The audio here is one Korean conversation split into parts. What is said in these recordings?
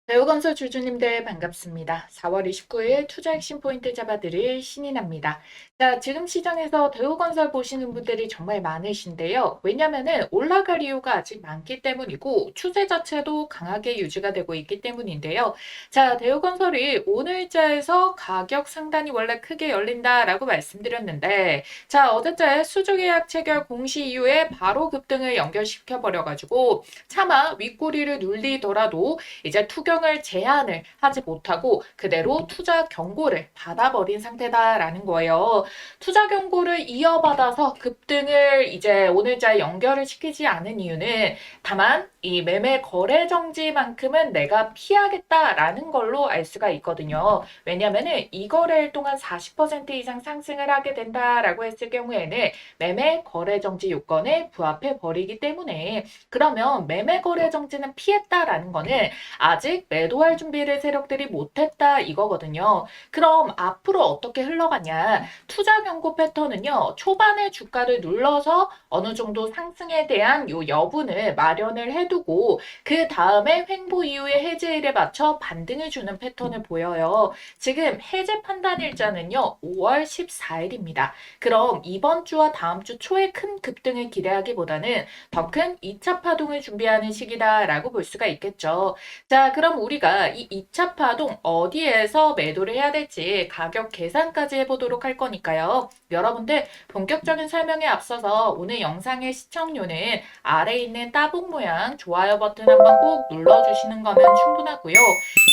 배우건설 주주님들 반갑습니다. 4월 29일 투자 핵심 포인트 잡아드릴 신인합니다. 자, 지금 시장에서 대우건설 보시는 분들이 정말 많으신데요. 왜냐면은 올라갈 이유가 아직 많기 때문이고 추세 자체도 강하게 유지가 되고 있기 때문인데요. 자, 대우건설이 오늘자에서 가격 상단이 원래 크게 열린다라고 말씀드렸는데 자, 어제자에 수주계약 체결 공시 이후에 바로 급등을 연결시켜 버려가지고 차마 윗꼬리를 눌리더라도 이제 투경을 제한을 하지 못하고 그대로 투자 경고를 받아버린 상태다라는 거예요. 투자 경고를 이어받아서 급등을 이제 오늘자에 연결을 시키지 않은 이유는 다만 이 매매 거래 정지만큼은 내가 피하겠다라는 걸로 알 수가 있거든요. 왜냐면은 이 거래일 동안 40% 이상 상승을 하게 된다라고 했을 경우에는 매매 거래 정지 요건에 부합해 버리기 때문에 그러면 매매 거래 정지는 피했다라는 거는 아직 매도할 준비를 세력들이 못했다 이거거든요. 그럼 앞으로 어떻게 흘러가냐? 투자 경고 패턴은요. 초반에 주가를 눌러서 어느 정도 상승에 대한 요 여분을 마련을 해두고 그 다음에 횡보 이후의 해제일에 맞춰 반등을 주는 패턴을 보여요. 지금 해제 판단 일자는요. 5월 14일입니다. 그럼 이번 주와 다음 주 초에 큰 급등을 기대하기보다는 더 큰 2차 파동을 준비하는 시기다라고 볼 수가 있겠죠. 자, 그럼 우리가 이 2차 파동 어디에서 매도를 해야 될지 가격 계산까지 해보도록 할 거니까요. 여러분들 본격적인 설명에 앞서서 오늘 영상의 시청료는 아래에 있는 따봉 모양 좋아요 버튼 한번 꼭 눌러주시는 거면 충분하고요.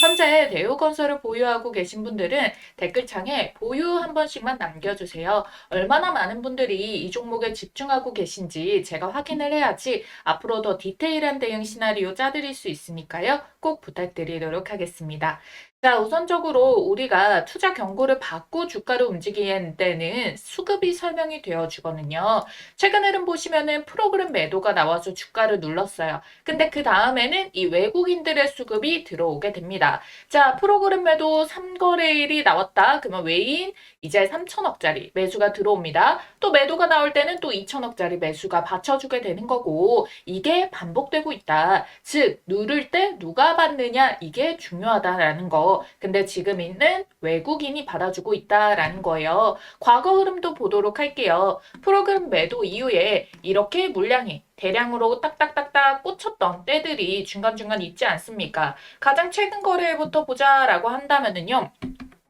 현재 대우건설을 보유하고 계신 분들은 댓글창에 보유 한 번씩만 남겨주세요. 얼마나 많은 분들이 이 종목에 집중하고 계신지 제가 확인을 해야지 앞으로 더 디테일한 대응 시나리오 짜드릴 수 있으니까요. 꼭 부탁드리도록 하겠습니다. 자, 우선적으로 우리가 투자 경고를 받고 주가를 움직이는 때는 수급이 설명이 되어주거든요. 최근 흐름 보시면은 프로그램 매도가 나와서 주가를 눌렀어요. 근데 그 다음에는 이 외국인들의 수급이 들어오게 됩니다. 자, 프로그램 매도 3거래일이 나왔다. 그러면 외인 이제 3천억짜리 매수가 들어옵니다. 또 매도가 나올 때는 또 2천억짜리 매수가 받쳐주게 되는 거고 이게 반복되고 있다. 즉, 누를 때 누가 받느냐 이게 중요하다라는 거. 근데 지금 있는 외국인이 받아주고 있다라는 거예요. 과거 흐름도 보도록 할게요. 프로그램 매도 이후에 이렇게 물량이 대량으로 딱딱딱딱 꽂혔던 때들이 중간중간 있지 않습니까? 가장 최근 거래일부터 보자라고 한다면은요.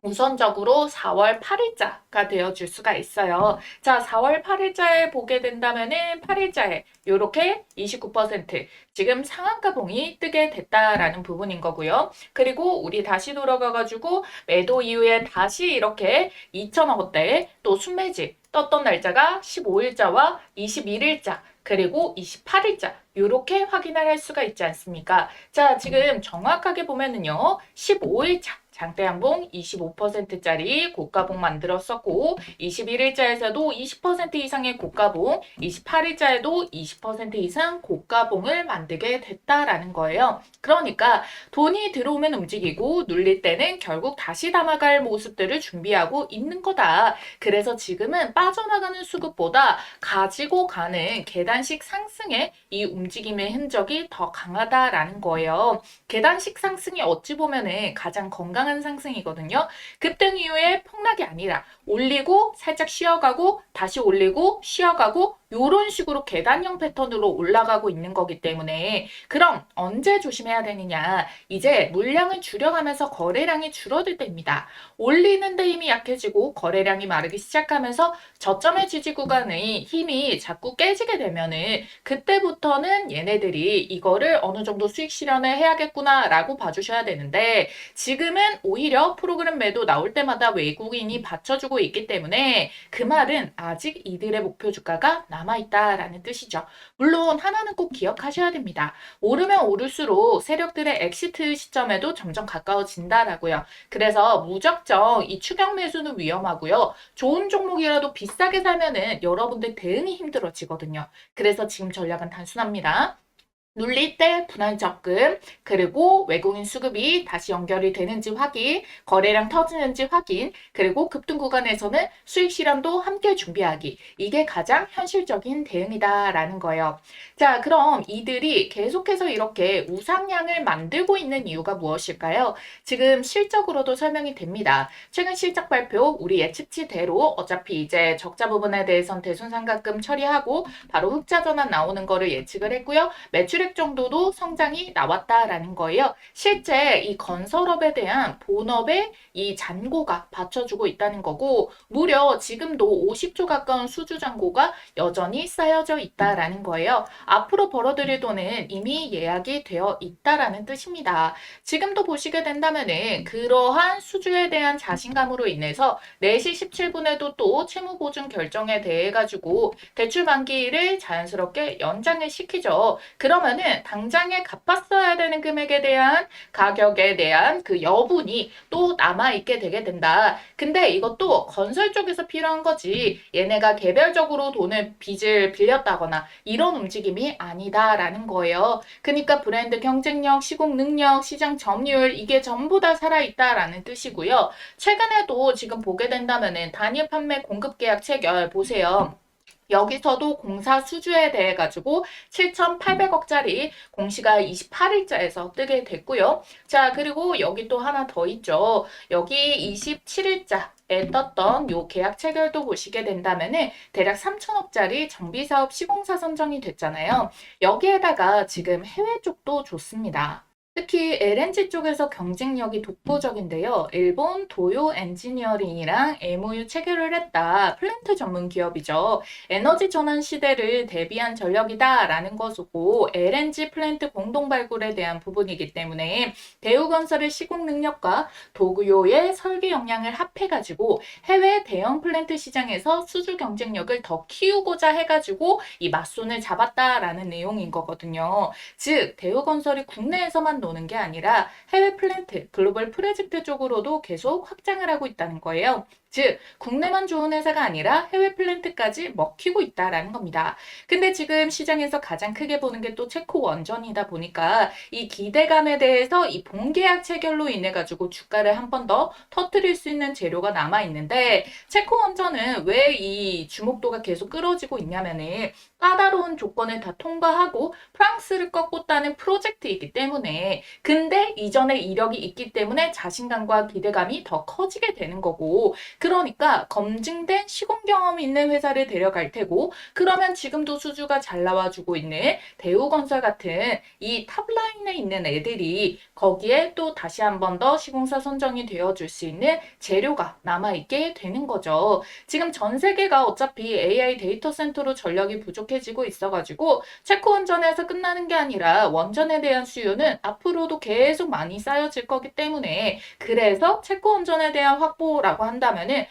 우선적으로 4월 8일자가 되어줄 수가 있어요. 자, 4월 8일자에 보게 된다면은 8일자에 이렇게 29% 지금 상한가봉이 뜨게 됐다라는 부분인 거고요. 그리고 우리 다시 돌아가가지고 매도 이후에 다시 이렇게 2천억 원대 또 순매집 떴던 날짜가 15일자와 21일자 그리고 28일자 이렇게 확인을 할 수가 있지 않습니까? 자, 지금 정확하게 보면은요. 15일자 장대양봉 25%짜리 고가봉 만들었었고 21일자에서도 20% 이상의 고가봉, 28일자에도 20% 이상 고가봉을 만들게 됐다라는 거예요. 그러니까 돈이 들어오면 움직이고 눌릴 때는 결국 다시 담아갈 모습들을 준비하고 있는 거다. 그래서 지금은 빠져나가는 수급보다 가지고 가는 계단식 상승의 이 움직임의 흔적이 더 강하다라는 거예요. 계단식 상승이 어찌 보면은 가장 건강한 상승이거든요. 급등 이후에 폭락이 아니라 올리고 살짝 쉬어가고 다시 올리고 쉬어가고 이런 식으로 계단형 패턴으로 올라가고 있는 거기 때문에 그럼 언제 조심해야 되느냐? 이제 물량을 줄여가면서 거래량이 줄어들 때입니다. 올리는 데 힘이 약해지고 거래량이 마르기 시작하면서 저점의 지지 구간의 힘이 자꾸 깨지게 되면은 그때부터는 얘네들이 이거를 어느 정도 수익 실현을 해야겠구나라고 봐주셔야 되는데 지금은 오히려 프로그램 매도 나올 때마다 외국인이 받쳐주고 있기 때문에 그 말은 아직 이들의 목표 주가가 남아있다라는 뜻이죠. 물론 하나는 꼭 기억하셔야 됩니다. 오르면 오를수록 세력들의 엑시트 시점에도 점점 가까워진다라고요. 그래서 무작정 이 추격 매수는 위험하고요. 좋은 종목이라도 비싸게 사면은 여러분들 대응이 힘들어지거든요. 그래서 지금 전략은 단순합니다. 눌릴 때 분할 적금, 그리고 외국인 수급이 다시 연결이 되는지 확인, 거래량 터지는지 확인, 그리고 급등 구간에서는 수익 실현도 함께 준비하기. 이게 가장 현실적인 대응이다라는 거예요. 자, 그럼 이들이 계속해서 이렇게 우상향을 만들고 있는 이유가 무엇일까요? 지금 실적으로도 설명이 됩니다. 최근 실적 발표 우리 예측치대로 어차피 이제 적자 부분에 대해선 대손상각금 처리하고 바로 흑자 전환 나오는 거를 예측을 했고요. 매출액 정도도 성장이 나왔다라는 거예요. 실제 이 건설업에 대한 본업의 이 잔고가 받쳐주고 있다는 거고 무려 지금도 50조 가까운 수주 잔고가 여전히 쌓여져 있다라는 거예요. 앞으로 벌어들일 돈은 이미 예약이 되어 있다라는 뜻입니다. 지금도 보시게 된다면은 그러한 수주에 대한 자신감으로 인해서 4시 17분에도 또 채무보증 결정에 대해 가지고 대출 만기를 자연스럽게 연장을 시키죠. 그러면은 당장에 갚았어야 되는 금액에 대한 가격에 대한 그 여분이 또 남아있게 되게 된다. 근데 이것도 건설 쪽에서 필요한 거지 얘네가 개별적으로 빚을 빌렸다거나 이런 움직임이 아니다라는 거예요. 그러니까 브랜드 경쟁력, 시공 능력, 시장 점유율 이게 전부 다 살아있다라는 뜻이고요. 최근에도 지금 보게 된다면은 단일 판매 공급 계약 체결 보세요. 여기서도 공사 수주에 대해 가지고 7,800억짜리 공시가 28일자에서 뜨게 됐고요. 자, 그리고 여기 또 하나 더 있죠. 여기 27일자에 떴던 요 계약 체결도 보시게 된다면은 대략 3천억짜리 정비사업 시공사 선정이 됐잖아요. 여기에다가 지금 해외 쪽도 좋습니다. 특히 LNG 쪽에서 경쟁력이 독보적인데요. 일본 도요 엔지니어링이랑 MOU 체결을 했다. 플랜트 전문 기업이죠. 에너지 전환 시대를 대비한 전력이다라는 것이고 LNG 플랜트 공동 발굴에 대한 부분이기 때문에 대우건설의 시공 능력과 도요의 설계 역량을 합해가지고 해외 대형 플랜트 시장에서 수주 경쟁력을 더 키우고자 해가지고 이 맞손을 잡았다라는 내용인 거거든요. 즉 대우건설이 국내에서만 노는 게 아니라 해외 플랜트, 글로벌 프로젝트 쪽으로도 계속 확장을 하고 있다는 거예요. 즉 국내만 좋은 회사가 아니라 해외 플랜트까지 먹히고 있다라는 겁니다. 근데 지금 시장에서 가장 크게 보는 게 또 체코 원전이다 보니까 이 기대감에 대해서 이 본계약 체결로 인해 가지고 주가를 한 번 더 터뜨릴 수 있는 재료가 남아 있는데 체코 원전은 왜 이 주목도가 계속 끌어지고 있냐면은 까다로운 조건을 다 통과하고 프랑스를 꺾고 따는 프로젝트이기 때문에 근데 이전에 이력이 있기 때문에 자신감과 기대감이 더 커지게 되는 거고 그러니까 검증된 시공 경험이 있는 회사를 데려갈 테고 그러면 지금도 수주가 잘 나와주고 있는 대우건설 같은 이 탑라인에 있는 애들이 거기에 또 다시 한 번 더 시공사 선정이 되어줄 수 있는 재료가 남아있게 되는 거죠. 지금 전 세계가 어차피 AI 데이터 센터로 전력이 부족해지고 있어가지고 체코 원전에서 끝나는 게 아니라 원전에 대한 수요는 앞으로도 계속 많이 쌓여질 거기 때문에 그래서 체코 원전에 대한 확보라고 한다면은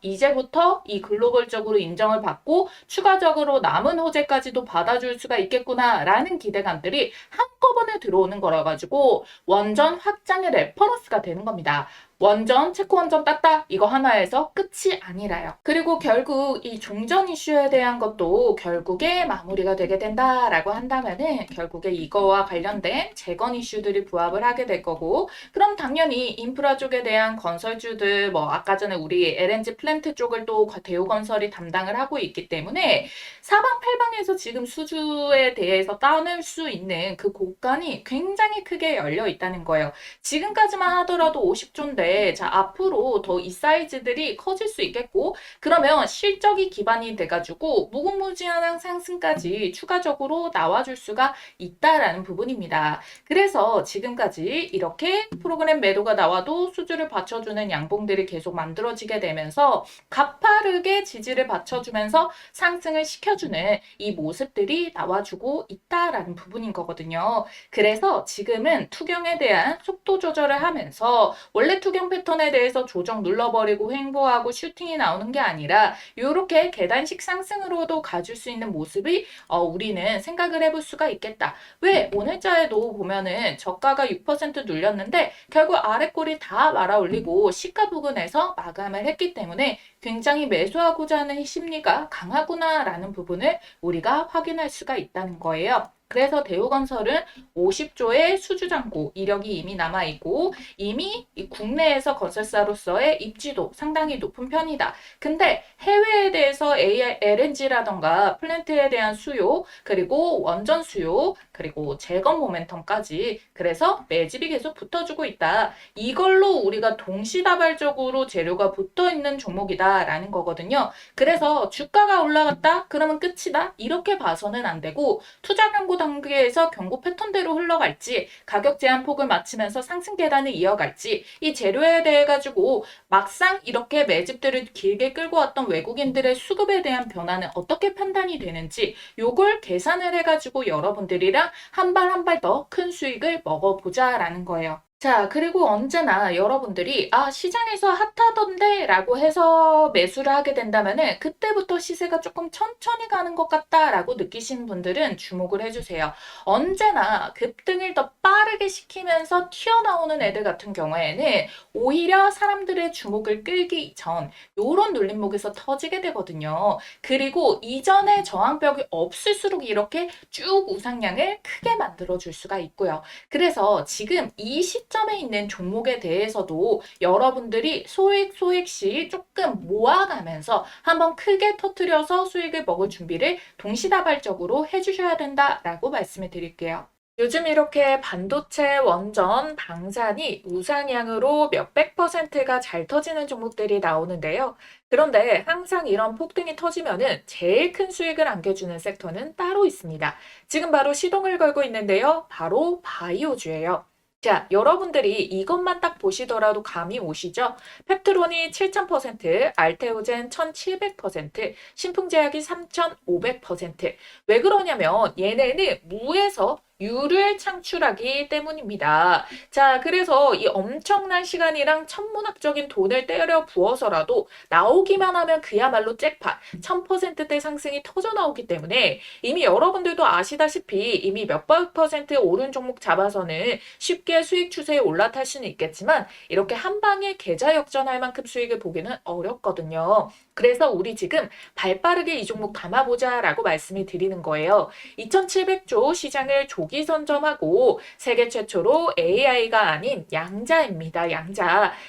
이제부터 이 글로벌적으로 인정을 받고 추가적으로 남은 호재까지도 받아줄 수가 있겠구나라는 기대감들이 한꺼번에 들어오는 거라 가지고 원전 확장의 레퍼런스가 되는 겁니다. 원전, 체코 원전 땄다 이거 하나에서 끝이 아니라요. 그리고 결국 이 종전 이슈에 대한 것도 결국에 마무리가 되게 된다라고 한다면은 결국에 이거와 관련된 재건 이슈들이 부합을 하게 될 거고 그럼 당연히 인프라 쪽에 대한 건설주들 뭐 아까 전에 우리 LNG 플랜트 쪽을 또 대우건설이 담당을 하고 있기 때문에 사방팔방에서 지금 수주에 대해서 따낼 수 있는 그 공간이 굉장히 크게 열려 있다는 거예요. 지금까지만 하더라도 50조인데 자, 앞으로 더 이 사이즈들이 커질 수 있겠고 그러면 실적이 기반이 돼가지고 무궁무진한 상승까지 추가적으로 나와줄 수가 있다라는 부분입니다. 그래서 지금까지 이렇게 프로그램 매도가 나와도 수주를 받쳐주는 양봉들이 계속 만들어지게 되면서 가파르게 지지를 받쳐주면서 상승을 시켜주는 이 모습들이 나와주고 있다라는 부분인 거거든요. 그래서 지금은 투경에 대한 속도 조절을 하면서 원래 투경 패턴에 대해서 조정 눌러버리고 횡보하고 슈팅이 나오는 게 아니라 이렇게 계단식 상승으로도 가줄 수 있는 모습이 우리는 생각을 해볼 수가 있겠다. 왜 오늘자에도 보면은 저가가 6% 눌렸는데 결국 아래 꼬리 다 말아 올리고 시가 부근에서 마감을 했기 때문에 굉장히 매수하고자 하는 심리가 강하구나라는 부분을 우리가 확인할 수가 있다는 거예요. 그래서 대우건설은 50조의 수주잔고 이력이 이미 남아있고 이미 이 국내에서 건설사로서의 입지도 상당히 높은 편이다. 근데 해외에 대해서 LNG라던가 플랜트에 대한 수요, 그리고 원전 수요, 그리고 재건 모멘텀까지 그래서 매집이 계속 붙어주고 있다. 이걸로 우리가 동시다발적으로 재료가 붙어있는 종목이다라는 거거든요. 그래서 주가가 올라갔다? 그러면 끝이다? 이렇게 봐서는 안 되고 투자 경고 단계에서 경고 패턴대로 흘러갈지 가격 제한 폭을 맞추면서 상승 계단을 이어갈지 이 재료에 대해 가지고 막상 이렇게 매집들을 길게 끌고 왔던 외국인들의 수급에 대한 변화는 어떻게 판단이 되는지 요걸 계산을 해가지고 여러분들이랑 한 발 한 발 더 큰 수익을 먹어보자라는 거예요. 자, 그리고 언제나 여러분들이 시장에서 핫하던데 라고 해서 매수를 하게 된다면은 그때부터 시세가 조금 천천히 가는 것 같다라고 느끼시는 분들은 주목을 해주세요. 언제나 급등을 더 빠르게 시키면서 튀어나오는 애들 같은 경우에는 오히려 사람들의 주목을 끌기 전 요런 눌림목에서 터지게 되거든요. 그리고 이전에 저항벽이 없을수록 이렇게 쭉 우상향을 크게 만들어줄 수가 있고요. 그래서 지금 이 시점에 있는 종목에 대해서도 여러분들이 소액씩 조금 모아가면서 한번 크게 터트려서 수익을 먹을 준비를 동시다발적으로 해주셔야 된다라고 말씀을 드릴게요. 요즘 이렇게 반도체, 원전, 방산이 우상향으로 몇백 퍼센트가 잘 터지는 종목들이 나오는데요. 그런데 항상 이런 폭등이 터지면은 제일 큰 수익을 안겨주는 섹터는 따로 있습니다. 지금 바로 시동을 걸고 있는데요. 바로 바이오주예요. 자, 여러분들이 이것만 딱 보시더라도 감이 오시죠? 펩트론이 7000%, 알테오젠 1700%, 신풍제약이 3500%. 왜 그러냐면 얘네는 무에서 유를 창출하기 때문입니다. 자, 그래서 이 엄청난 시간이랑 천문학적인 돈을 때려 부어서라도 나오기만 하면 그야말로 잭팟, 1000%대 상승이 터져 나오기 때문에 이미 여러분들도 아시다시피 이미 몇백 퍼센트 오른 종목 잡아서는 쉽게 수익 추세에 올라탈 수는 있겠지만 이렇게 한 방에 계좌 역전할 만큼 수익을 보기는 어렵거든요. 그래서 우리 지금 발빠르게 이 종목 담아보자라고 말씀을 드리는 거예요. 2700조 시장을 조기 선점하고 세계 최초로 AI가 아닌 양자입니다.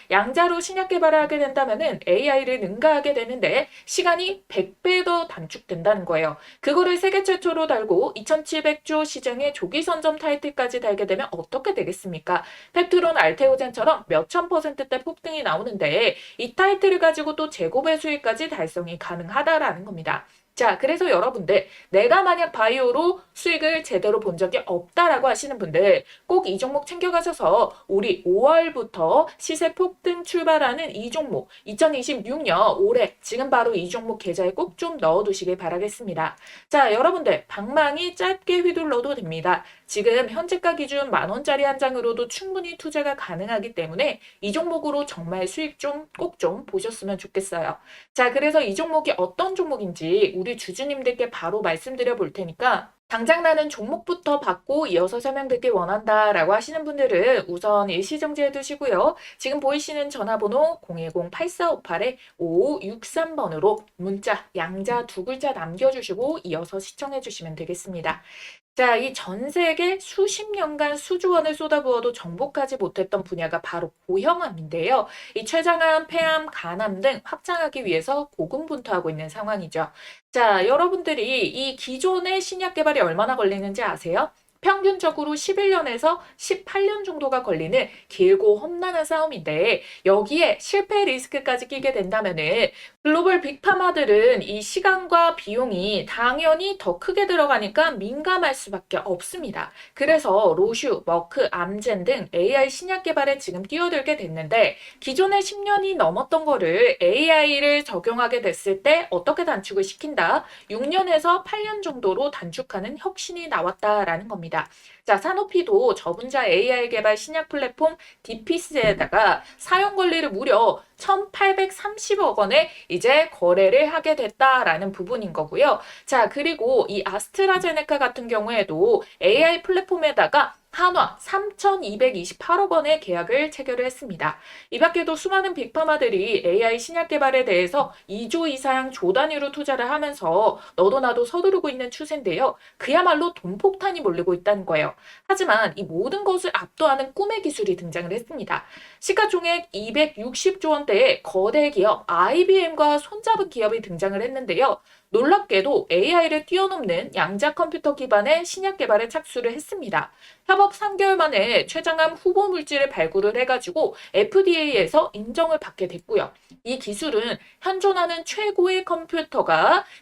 양자로 신약 개발을 하게 된다면 AI를 능가하게 되는데 시간이 100배 더 단축된다는 거예요. 그거를 세계 최초로 달고 2700조 시장의 조기 선점 타이틀까지 달게 되면 어떻게 되겠습니까? 펩트론, 알테오젠처럼 몇천 퍼센트대 폭등이 나오는데 이 타이틀을 가지고 또 재고배 수익까지 달성이 가능하다라는 겁니다. 자, 그래서 여러분들 내가 만약 바이오로 수익을 제대로 본 적이 없다라고 하시는 분들 꼭 이 종목 챙겨가셔서 우리 5월부터 시세 폭등 출발하는 이 종목 2026년 올해 지금 바로 이 종목 계좌에 꼭 좀 넣어두시길 바라겠습니다. 자, 여러분들 방망이 짧게 휘둘러도 됩니다. 지금 현재가 기준 10,000원짜리 한 장으로도 충분히 투자가 가능하기 때문에 이 종목으로 정말 수익 좀 꼭 좀 보셨으면 좋겠어요. 자, 그래서 이 종목이 어떤 종목인지 우리 주주님들께 바로 말씀드려 볼 테니까 당장 나는 종목부터 받고 이어서 설명드리길 원한다라고 하시는 분들은 우선 일시정지해 두시고요. 지금 보이시는 전화번호 010-8458-5563번으로 문자 양자 두 글자 남겨주시고 이어서 시청해 주시면 되겠습니다. 자, 이 전 세계 수십 년간 수조 원을 쏟아부어도 정복하지 못했던 분야가 바로 고형암인데요. 이 췌장암, 폐암, 간암 등 확장하기 위해서 고군분투하고 있는 상황이죠. 자, 여러분들이 이 기존의 신약 개발이 얼마나 걸리는지 아세요? 평균적으로 11년에서 18년 정도가 걸리는 길고 험난한 싸움인데 여기에 실패 리스크까지 끼게 된다면은 글로벌 빅파마들은 이 시간과 비용이 당연히 더 크게 들어가니까 민감할 수밖에 없습니다. 그래서 로슈, 머크, 암젠 등 AI 신약 개발에 지금 뛰어들게 됐는데 기존의 10년이 넘었던 거를 AI를 적용하게 됐을 때 어떻게 단축을 시킨다? 6년에서 8년 정도로 단축하는 혁신이 나왔다라는 겁니다. 자, 사노피도 저분자 AI 개발 신약 플랫폼 디피스에다가 사용 권리를 무려 1,830억 원에 이제 거래를 하게 됐다라는 부분인 거고요. 자, 그리고 이 아스트라제네카 같은 경우에도 AI 플랫폼에다가 한화 3,228억 원의 계약을 체결을 했습니다. 이 밖에도 수많은 빅파마들이 AI 신약 개발에 대해서 2조 이상 조 단위로 투자를 하면서 너도 나도 서두르고 있는 추세인데요. 그야말로 돈폭탄이 몰리고 있다는 거예요. 하지만 이 모든 것을 압도하는 꿈의 기술이 등장을 했습니다. 시가총액 260조 원대의 거대 기업 IBM과 손잡은 기업이 등장을 했는데요. 놀랍게도 AI를 뛰어넘는 양자 컴퓨터 기반의 신약 개발에 착수를 했습니다. 협업 3개월 만에 최장암 후보 물질을 발굴을 해가지고 FDA에서 인정을 받게 됐고요. 이 기술은 현존하는 최고의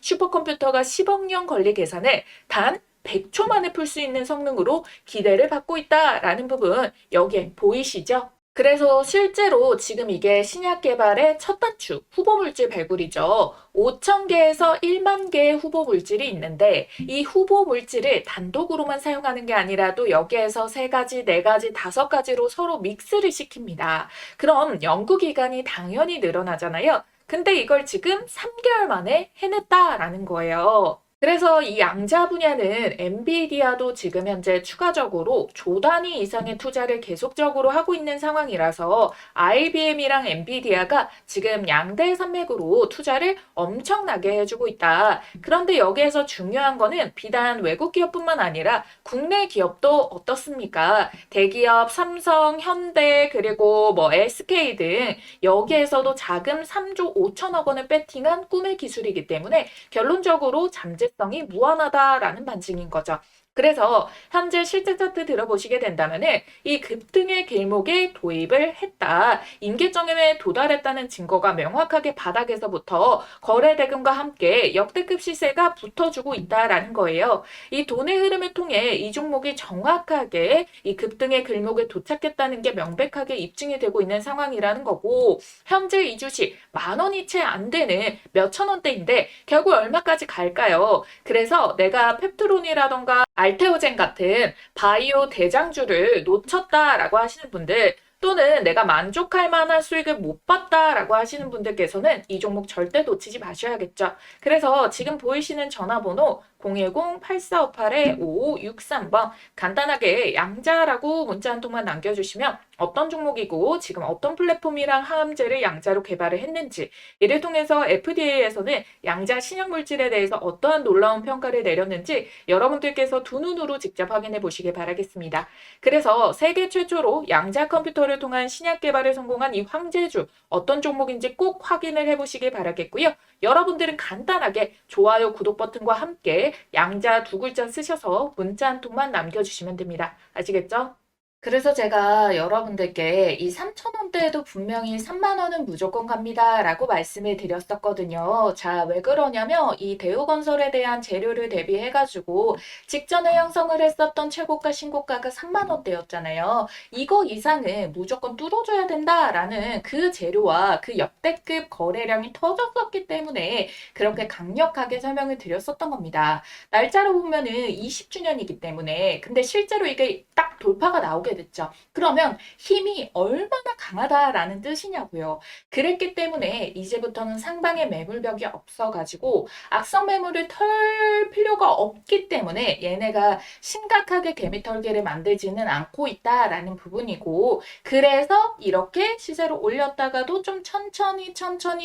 슈퍼컴퓨터가 10억 년 권리 계산을 단 100초 만에 풀 수 있는 성능으로 기대를 받고 있다라는 부분 여기에 보이시죠? 그래서 실제로 지금 이게 신약 개발의 첫 단추, 후보 물질 발굴이죠. 5,000개에서 1만 개의 후보 물질이 있는데 이 후보 물질을 단독으로만 사용하는 게 아니라도 여기에서 3가지, 4가지, 5가지로 서로 믹스를 시킵니다. 그럼 연구 기간이 당연히 늘어나잖아요. 근데 이걸 지금 3개월 만에 해냈다라는 거예요. 그래서 이 양자 분야는 엔비디아도 지금 현재 추가적으로 조 단위 이상의 투자를 계속적으로 하고 있는 상황이라서 IBM이랑 엔비디아가 지금 양대 산맥으로 투자를 엄청나게 해주고 있다. 그런데 여기에서 중요한 거는 비단 외국 기업뿐만 아니라 국내 기업도 어떻습니까? 대기업 삼성, 현대, 그리고 뭐 SK 등 여기에서도 자금 3조 5천억 원을 배팅한 꿈의 기술이기 때문에 결론적으로 잠재성이 무한하다라는 반증인 거죠. 그래서 현재 실제 차트 들어보시게 된다면은 이 급등의 길목에 도입을 했다. 임계점에 도달했다는 증거가 명확하게 바닥에서부터 거래 대금과 함께 역대급 시세가 붙어주고 있다라는 거예요. 이 돈의 흐름을 통해 이 종목이 정확하게 이 급등의 길목에 도착했다는 게 명백하게 입증이 되고 있는 상황이라는 거고 현재 이 주식 10,000원이 채 안 되는 몇천 원대인데 결국 얼마까지 갈까요? 그래서 내가 펩트론이라던가 알테오젠 같은 바이오 대장주를 놓쳤다라고 하시는 분들 또는 내가 만족할 만한 수익을 못 봤다라고 하시는 분들께서는 이 종목 절대 놓치지 마셔야겠죠. 그래서 지금 보이시는 전화번호 010-8458-5563번 간단하게 양자라고 문자 한 통만 남겨주시면 어떤 종목이고 지금 어떤 플랫폼이랑 항암제를 양자로 개발을 했는지 이를 통해서 FDA에서는 양자 신약 물질에 대해서 어떠한 놀라운 평가를 내렸는지 여러분들께서 두 눈으로 직접 확인해 보시길 바라겠습니다. 그래서 세계 최초로 양자 컴퓨터를 통한 신약 개발에 성공한 이 황제주 어떤 종목인지 꼭 확인을 해보시길 바라겠고요. 여러분들은 간단하게 좋아요, 구독 버튼과 함께 양자 2글자 쓰셔서 문자 한 통만 남겨주시면 됩니다. 아시겠죠? 그래서 제가 여러분들께 이 3,000원대에도 분명히 3만 원은 무조건 갑니다 라고 말씀을 드렸었거든요. 자, 왜 그러냐면 이 대우건설에 대한 재료를 대비해가지고 직전에 형성을 했었던 최고가 신고가가 3만 원대였잖아요. 이거 이상은 무조건 뚫어줘야 된다라는 그 재료와 그 역대급 거래량이 터졌었기 때문에 그렇게 강력하게 설명을 드렸었던 겁니다. 날짜로 보면은 20주년이기 때문에 근데 실제로 이게 딱 돌파가 나오게 됐죠. 그러면 힘이 얼마나 강하다라는 뜻이냐고요. 그랬기 때문에 이제부터는 상방의 매물벽이 없어가지고 악성 매물을 털 필요가 없기 때문에 얘네가 심각하게 개미털기를 만들지는 않고 있다라는 부분이고 그래서 이렇게 시세를 올렸다가도 좀 천천히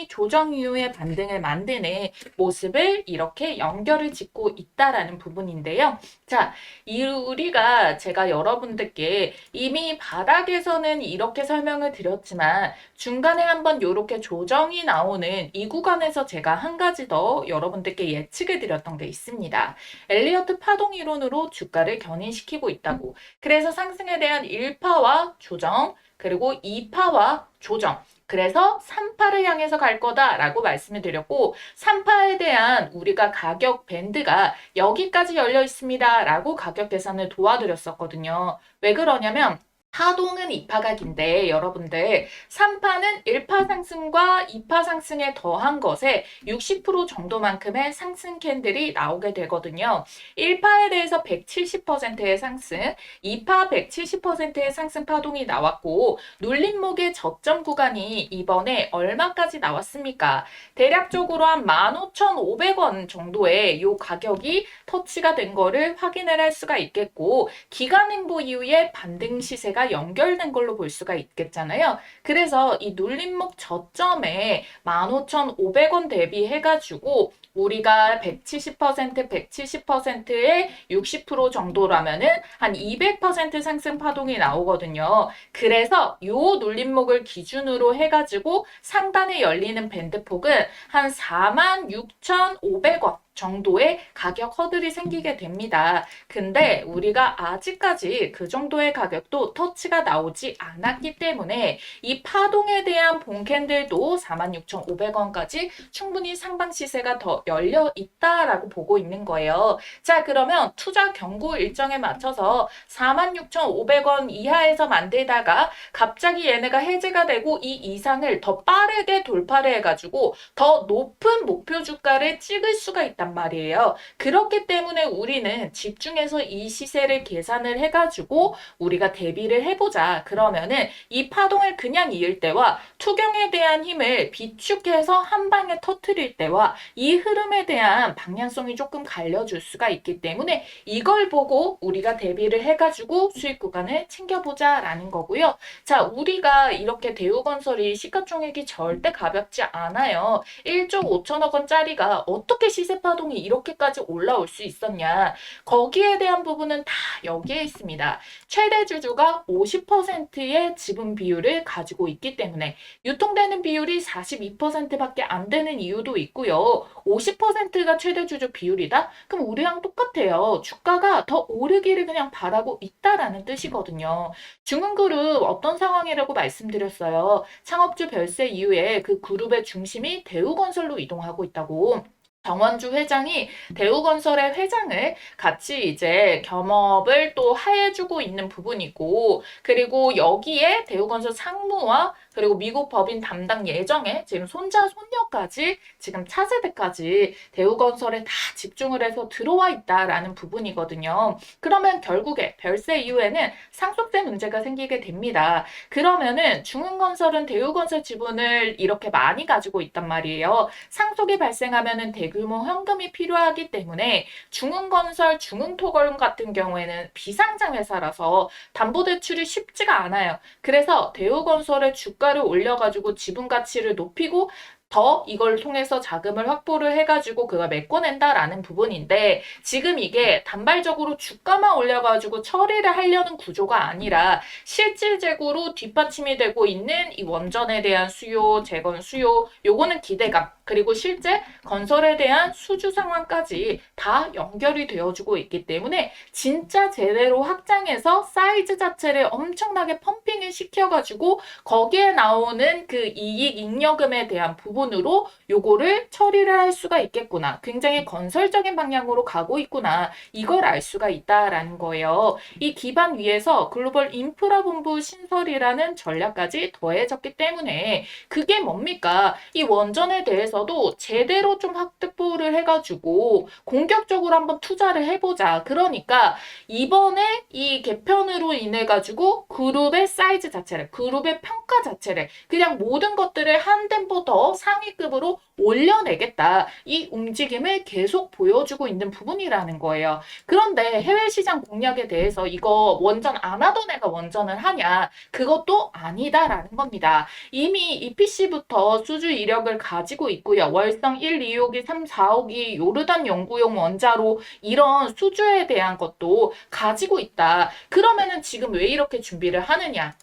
조정 이후에 반등을 만드는 모습을 이렇게 연결을 짓고 있다라는 부분인데요. 자, 우리가 제가 여러분들께 이미 바닥에서는 이렇게 설명을 드렸지만 중간에 한번 이렇게 조정이 나오는 이 구간에서 제가 한 가지 더 여러분들께 예측을 드렸던 게 있습니다. 엘리어트 파동 이론으로 주가를 견인시키고 있다고. 그래서 상승에 대한 1파와 조정, 그리고 2파와 조정. 그래서 3파를 향해서 갈 거다라고 말씀을 드렸고 3파에 대한 우리가 가격 밴드가 여기까지 열려 있습니다 라고 가격 계산을 도와드렸었거든요. 왜 그러냐면 파동은 2파각인데 여러분들 3파는 1파 상승과 2파 상승에 더한 것에 60% 정도만큼의 상승 캔들이 나오게 되거든요. 1파에 대해서 170%의 상승, 2파 170%의 상승 파동이 나왔고 눌림목의 저점 구간이 이번에 얼마까지 나왔습니까? 대략적으로 한 15,500원 정도의 요 가격이 터치가 된 거를 확인을 할 수가 있겠고 기간 횡보 이후에 반등 시세가 연결된 걸로 볼 수가 있겠잖아요. 그래서 이 눌림목 저점에 15,500원 대비해가지고 우리가 170%, 170%의 60% 정도라면은 한 200% 상승 파동이 나오거든요. 그래서 요 눌림목을 기준으로 해가지고 상단에 열리는 밴드폭은 한 46,500원 정도의 가격 허들이 생기게 됩니다. 근데 우리가 아직까지 그 정도의 가격도 터치가 나오지 않았기 때문에 이 파동에 대한 본캔들도 46,500원까지 충분히 상방 시세가 더 열려 있다라고 보고 있는 거예요. 자, 그러면 투자 경고 일정에 맞춰서 46,500원 이하에서 만들다가 갑자기 얘네가 해제가 되고 이 이상을 더 빠르게 돌파를 해가지고 더 높은 목표 주가를 찍을 수가 있단 말이에요. 그렇기 때문에 우리는 집중해서 이 시세를 계산을 해가지고 우리가 대비를 해보자. 그러면은 이 파동을 그냥 이을 때와 투경에 대한 힘을 비축해서 한 방에 터트릴 때와 이 흐름에 대한 방향성이 조금 갈려줄 수가 있기 때문에 이걸 보고 우리가 대비를 해가지고 수익 구간을 챙겨보자라는 거고요. 자, 우리가 이렇게 대우건설이 시가총액이 절대 가볍지 않아요. 1조 5천억 원짜리가 어떻게 시세 파동이 이렇게까지 올라올 수 있었냐. 거기에 대한 부분은 다 여기에 있습니다. 최대 주주가 50%의 지분 비율을 가지고 있기 때문에 유통되는 비율이 42%밖에 안 되는 이유도 있고요. 50%가 최대 주주 비율이다? 그럼 우리랑 똑같아요. 주가가 더 오르기를 그냥 바라고 있다라는 뜻이거든요. 중흥그룹 어떤 상황이라고 말씀드렸어요. 창업주 별세 이후에 그 그룹의 중심이 대우건설로 이동하고 있다고. 정원주 회장이 대우건설의 회장을 같이 이제 겸업을 또 해주고 있는 부분이고, 그리고 여기에 대우건설 상무와 그리고 미국 법인 담당 예정에 지금 손자, 손녀까지 지금 차세대까지 대우건설에 다 집중을 해서 들어와 있다라는 부분이거든요. 그러면 결국에 별세 이후에는 상속세 문제가 생기게 됩니다. 그러면은 중흥건설은 대우건설 지분을 이렇게 많이 가지고 있단 말이에요. 상속이 발생하면은 대규모 현금이 필요하기 때문에 중흥건설, 중흥토건 같은 경우에는 비상장 회사라서 담보대출이 쉽지가 않아요. 그래서 대우건설의 주가를 올려가지고 지분 가치를 높이고 더 이걸 통해서 자금을 확보를 해가지고 그걸 메꿔낸다라는 부분인데 지금 이게 단발적으로 주가만 올려가지고 처리를 하려는 구조가 아니라 실질적으로 뒷받침이 되고 있는 이 원전에 대한 수요, 재건 수요, 요거는 기대감, 그리고 실제 건설에 대한 수주 상황까지 다 연결이 되어주고 있기 때문에 진짜 제대로 확장해서 사이즈 자체를 엄청나게 펌핑을 시켜가지고 거기에 나오는 그 이익 잉여금에 대한 부분으로 요거를 처리를 할 수가 있겠구나. 굉장히 건설적인 방향으로 가고 있구나. 이걸 알 수가 있다라는 거예요. 이 기반 위에서 글로벌 인프라 본부 신설이라는 전략까지 더해졌기 때문에 그게 뭡니까? 이 원전에 대해서도 제대로 좀 확보를 해가지고 공격적으로 한번 투자를 해보자. 그러니까 이번에 이 개편으로 인해 가지고 그룹의 사이즈 자체를, 그룹의 평가 자체를 그냥 모든 것들을 한 템포 더 상위급으로 올려내겠다. 이 움직임을 계속 보여주고 있는 부분이라는 거예요. 그런데 해외 시장 공략에 대해서 이거 원전 안 하던 애가 원전을 하냐? 그것도 아니다라는 겁니다. 이미 EPC부터 수주 이력을 가지고 있고요. 월성 1, 2호기, 3, 4호기 요르단 연구용 원자로 이런 수주에 대한 것도 가지고 있다. 그러면은 지금 왜 이렇게 준비를 하느냐?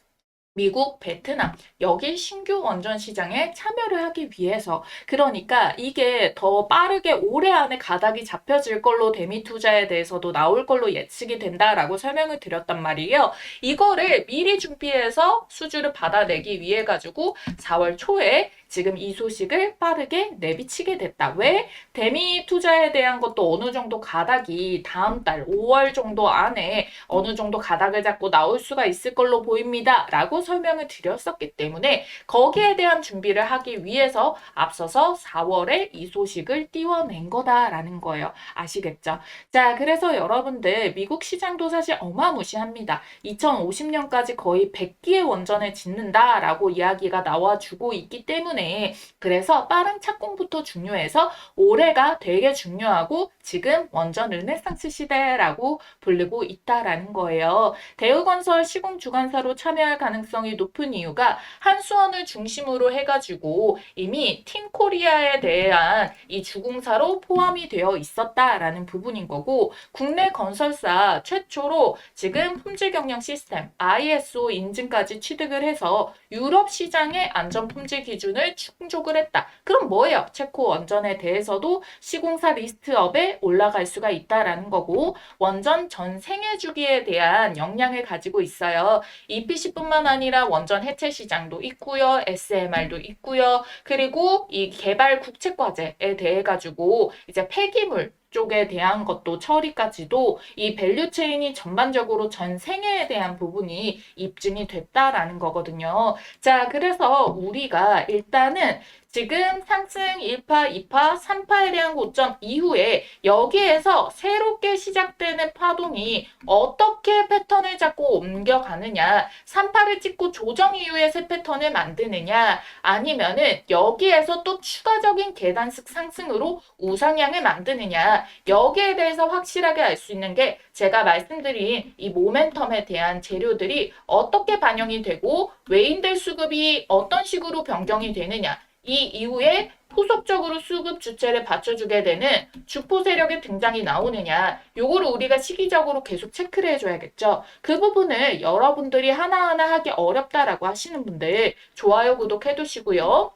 미국, 베트남, 여기 신규 원전 시장에 참여를 하기 위해서 그러니까 이게 더 빠르게 올해 안에 가닥이 잡혀질 걸로 대미 투자에 대해서도 나올 걸로 예측이 된다라고 설명을 드렸단 말이에요. 이거를 미리 준비해서 수주를 받아내기 위해 가지고 4월 초에 지금 이 소식을 빠르게 내비치게 됐다. 왜? 대미 투자에 대한 것도 어느 정도 가닥이 다음 달 5월 정도 안에 어느 정도 가닥을 잡고 나올 수가 있을 걸로 보입니다. 라고 설명을 드렸었기 때문에 거기에 대한 준비를 하기 위해서 앞서서 4월에 이 소식을 띄워낸 거다라는 거예요. 아시겠죠? 자, 그래서 여러분들 미국 시장도 사실 어마무시합니다. 2050년까지 거의 100기의 원전을 짓는다라고 이야기가 나와주고 있기 때문에 그래서 빠른 착공부터 중요해서 올해가 되게 중요하고 지금 원전 르네상스 시대라고 불리고 있다라는 거예요. 대우건설 시공주관사로 참여할 가능성이 높은 이유가 한수원을 중심으로 해가지고 이미 팀코리아에 대한 이 주공사로 포함이 되어 있었다라는 부분인 거고 국내 건설사 최초로 지금 품질 경영 시스템 ISO 인증까지 취득을 해서 유럽 시장의 안전 품질 기준을 충족을 했다. 그럼 뭐예요? 체코 원전에 대해서도 시공사 리스트업에 올라갈 수가 있다라는 거고 원전 전 생애 주기에 대한 역량을 가지고 있어요. EPC뿐만 아니라 원전 해체 시장도 있고요. SMR도 있고요. 그리고 이 개발 국책 과제에 대해 가지고 이제 폐기물 쪽에 대한 것도 처리까지도 이 밸류 체인이 전반적으로 전 생애에 대한 부분이 입증이 됐다라는 거거든요. 자, 그래서 우리가 일단은 지금 상승 1파, 2파, 3파에 대한 고점 이후에 여기에서 새롭게 시작되는 파동이 어떻게 패턴을 잡고 옮겨가느냐 3파를 찍고 조정 이후에 새 패턴을 만드느냐 아니면은 여기에서 또 추가적인 계단식 상승으로 우상향을 만드느냐 여기에 대해서 확실하게 알 수 있는 게 제가 말씀드린 이 모멘텀에 대한 재료들이 어떻게 반영이 되고 외인들 수급이 어떤 식으로 변경이 되느냐 이 이후에 후속적으로 수급 주체를 받쳐주게 되는 주포 세력의 등장이 나오느냐 요거를 우리가 시기적으로 계속 체크를 해줘야겠죠. 그 부분을 여러분들이 하나하나 하기 어렵다라고 하시는 분들 좋아요 구독 해두시고요.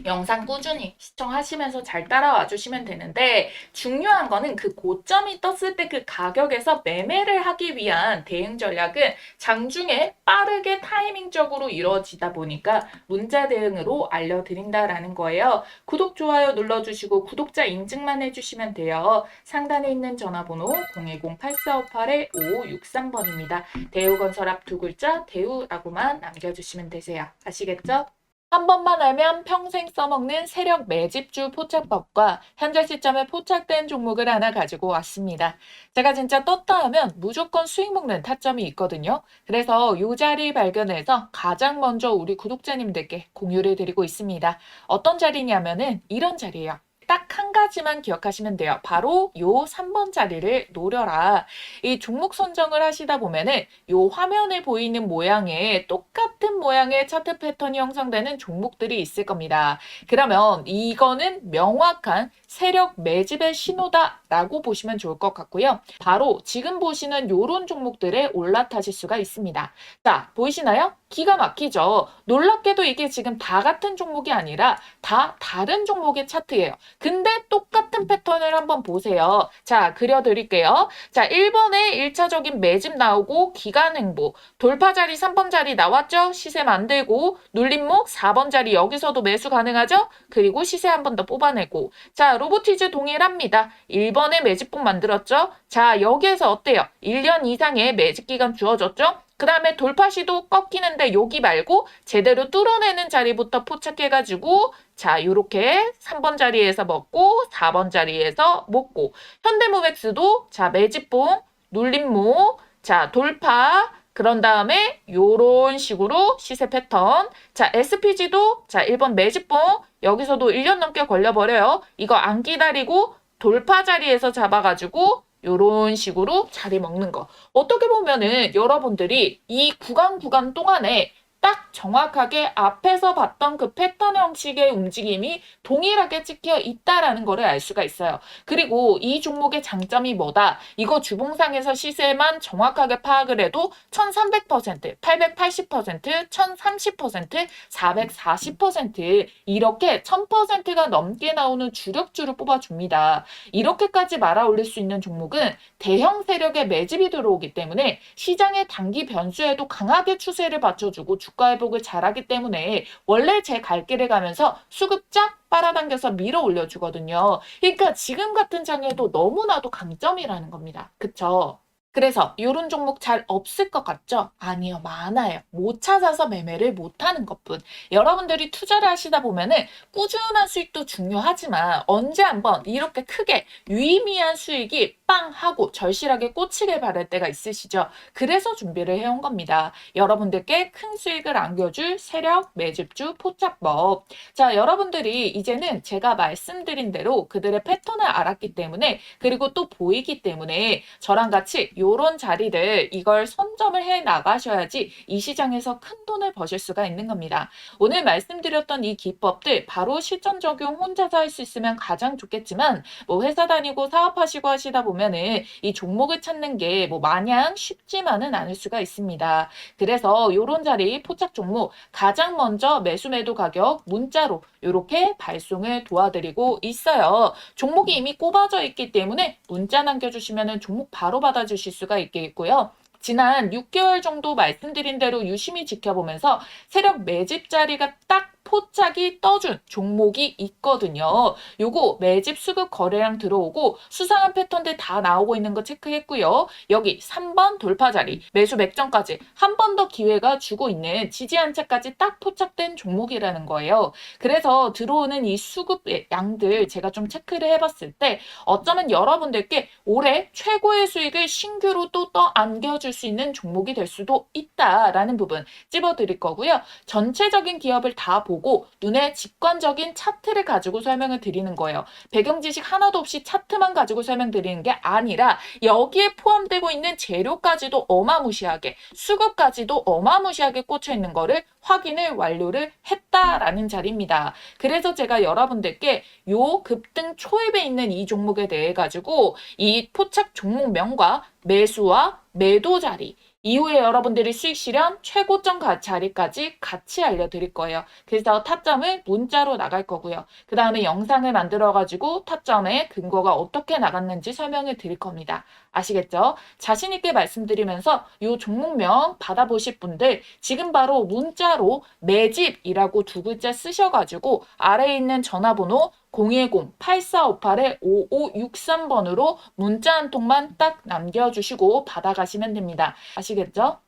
영상 꾸준히 시청하시면서 잘 따라와 주시면 되는데 중요한 거는 그 고점이 떴을 때 그 가격에서 매매를 하기 위한 대응 전략은 장중에 빠르게 타이밍적으로 이루어지다 보니까 문자 대응으로 알려드린다라는 거예요. 구독, 좋아요 눌러주시고 구독자 인증만 해주시면 돼요. 상단에 있는 전화번호 010-8458-5563번입니다. 대우건설 앞 두 글자 대우라고만 남겨주시면 되세요. 아시겠죠? 한 번만 알면 평생 써먹는 세력 매집주 포착법과 현재 시점에 포착된 종목을 하나 가지고 왔습니다. 제가 진짜 떴다 하면 무조건 수익 먹는 타점이 있거든요. 그래서 이 자리 발견해서 가장 먼저 우리 구독자님들께 공유를 드리고 있습니다. 어떤 자리냐면은 이런 자리예요. 딱 한 가지만 기억하시면 돼요. 바로 요 3번 자리를 노려라. 이 종목 선정을 하시다 보면은 요 화면에 보이는 모양의 똑같은 모양의 차트 패턴이 형성되는 종목들이 있을 겁니다. 그러면 이거는 명확한 세력 매집의 신호다라고 보시면 좋을 것 같고요. 바로 지금 보시는 요런 종목들에 올라타실 수가 있습니다. 자, 보이시나요? 기가 막히죠. 놀랍게도 이게 지금 다 같은 종목이 아니라 다 다른 종목의 차트예요. 근데 똑같은 패턴을 한번 보세요. 자, 그려드릴게요. 자, 1번에 1차적인 매집 나오고 기간 횡보, 돌파 자리 3번 자리 나왔죠? 시세 만들고 눌림목 4번 자리 여기서도 매수 가능하죠? 그리고 시세 한 번 더 뽑아내고 자, 로보티즈 동일합니다. 1번에 매집봉 만들었죠? 자, 여기에서 어때요? 1년 이상의 매집 기간 주어졌죠? 그 다음에 돌파 시도 꺾이는데 여기 말고 제대로 뚫어내는 자리부터 포착해가지고 자 요렇게 3번 자리에서 먹고 4번 자리에서 먹고 현대모맥스도 자 매집봉 눌림목 자 돌파 그런 다음에 요런 식으로 시세 패턴 자 SPG도 자 1번 매집봉 여기서도 1년 넘게 걸려버려요. 이거 안 기다리고 돌파 자리에서 잡아가지고 요런 식으로 자리 먹는 거. 어떻게 보면은 여러분들이 이 구간 동안에 딱 정확하게 앞에서 봤던 그 패턴 형식의 움직임이 동일하게 찍혀 있다라는 거를 알 수가 있어요. 그리고 이 종목의 장점이 뭐다? 이거 주봉상에서 시세만 정확하게 파악을 해도 1300%, 880%, 1030%, 440% 이렇게 1000%가 넘게 나오는 주력주를 뽑아줍니다. 이렇게까지 말아 올릴 수 있는 종목은 대형 세력의 매집이 들어오기 때문에 시장의 단기 변수에도 강하게 추세를 받쳐주고 주가 회복을 잘하기 때문에 원래 제 갈 길을 가면서 수급 쫙 빨아당겨서 밀어 올려주거든요. 그러니까 지금 같은 장에도 너무나도 강점이라는 겁니다. 그쵸? 그래서 이런 종목 잘 없을 것 같죠? 아니요, 많아요. 못 찾아서 매매를 못하는 것뿐. 여러분들이 투자를 하시다 보면은 꾸준한 수익도 중요하지만 언제 한번 이렇게 크게 유의미한 수익이 빵 하고 절실하게 꽂히길 바랄 때가 있으시죠? 그래서 준비를 해온 겁니다. 여러분들께 큰 수익을 안겨줄 세력, 매집주, 포착법. 자, 여러분들이 이제는 제가 말씀드린 대로 그들의 패턴을 알았기 때문에 그리고 또 보이기 때문에 저랑 같이 요런 자리를 이걸 선점을 해 나가셔야지 이 시장에서 큰 돈을 버실 수가 있는 겁니다. 오늘 말씀드렸던 이 기법들 바로 실전 적용 혼자서 할 수 있으면 가장 좋겠지만 뭐 회사 다니고 사업하시고 하시다 보면은 이 종목을 찾는 게 뭐 마냥 쉽지만은 않을 수가 있습니다. 그래서 요런 자리 포착 종목 가장 먼저 매수 매도 가격 문자로 이렇게 발송을 도와드리고 있어요. 종목이 이미 꼽아져 있기 때문에 문자 남겨주시면 종목 바로 받아주실 수가 있겠고요. 지난 6개월 정도 말씀드린 대로 유심히 지켜보면서 세력 매집 자리가 딱 포착이 떠준 종목이 있거든요. 요거 매집 수급 거래량 들어오고 수상한 패턴들 다 나오고 있는 거 체크했고요. 여기 3번 돌파 자리 매수 맥점까지 한 번 더 기회가 주고 있는 지지 한차까지 딱 포착된 종목이라는 거예요. 그래서 들어오는 이 수급의 양들 제가 좀 체크를 해봤을 때 어쩌면 여러분들께 올해 최고의 수익을 신규로 또 안겨줄 수 있는 종목이 될 수도 있다라는 부분 찝어드릴 거고요. 전체적인 기업을 다 보고 눈에 직관적인 차트를 가지고 설명을 드리는 거예요. 배경 지식 하나도 없이 차트만 가지고 설명드리는 게 아니라 여기에 포함되고 있는 재료까지도 어마무시하게 수급까지도 어마무시하게 꽂혀 있는 거를 확인을 완료를 했다라는 자리입니다. 그래서 제가 여러분들께 요 급등 초입에 있는 이 종목에 대해 가지고 이 포착 종목명과 매수와 매도 자리 이후에 여러분들이 수익 실현 최고점 자리까지 같이 알려드릴 거예요. 그래서 타점을 문자로 나갈 거고요. 그 다음에 영상을 만들어가지고 타점의 근거가 어떻게 나갔는지 설명을 드릴 겁니다. 아시겠죠? 자신 있게 말씀드리면서 이 종목명 받아보실 분들 지금 바로 문자로 매집이라고 두 글자 쓰셔가지고 아래에 있는 전화번호 010-8458-5563번으로 문자 한 통만 딱 남겨주시고 받아가시면 됩니다. 아시겠죠?